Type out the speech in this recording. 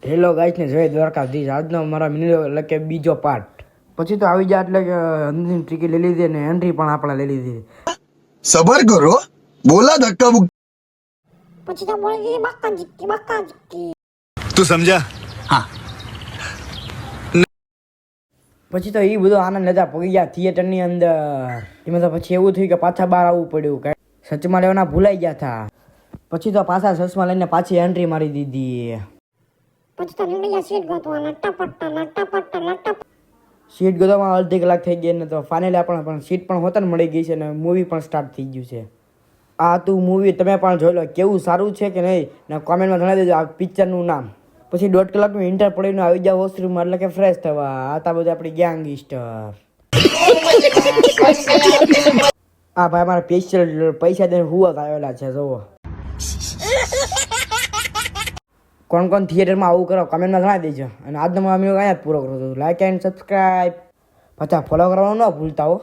Hello guys ને જય દ્વારકાધીશ. આજનો મારા મિની એટલે કે બીજો પાર્ટ. પછી તો આવી જાય એટલે કે અંદરની ટિકિટ લઈ લીધી ને એન્ટ્રી પણ આપણે લઈ લીધી. સબર કરો, બોલા ધક્કા મુક્કી. પછી તો બોલી દીધી બાકા. તું સમજા? હા. પછી તો એ બધો આનંદ લેતા પગી ગયા થિયેટરની અંદર. એમાં તો પછી એવું થયું કે પાછા બહાર આવવું પડ્યું. કે સચમાં લેવાના ભૂલાઈ ગયા હતા. પછી તો પાછા સચમાં લઈને પાછી એન્ટ્રી મારી દીધી. પછી તો નીકળ્યા સીટ ગોતવા લટ્ટા. સીટ ગોતવામાં અડધી કલાક થઈ ગઈ ને તો ફાઇનલી આપણે પણ સીટ પણ હોતા મળી ગઈ છે ને મૂવી પણ સ્ટાર્ટ થઈ ગયું છે. આ તું મૂવી તમે પણ જોઈ લો કેવું સારું છે કે નહીં ને કોમેન્ટમાં જણાવી દેજો આ પિક્ચરનું નામ. પછી 1.5 કલાકનું ઇન્ટર પડીને આવી જાવ વોશરૂમમાં એટલે કે ફ્રેશ થવા. આતા બધું આપણી ગેંગસ્ટર. આ ભાઈ અમારા સ્પેશિયલ પૈસા દઈને હુવા આવેલા છે જોવો. કોણ કોણ થિયેટરમાં આવું કરો કમેન્ટમાં જણાવી દેજો. અને આજનો મારો વિડીયો અહીંયા જ પૂરો કરું છું. Like and subscribe. પાછા ફોલો કરવાનું ન ભૂલતા હો.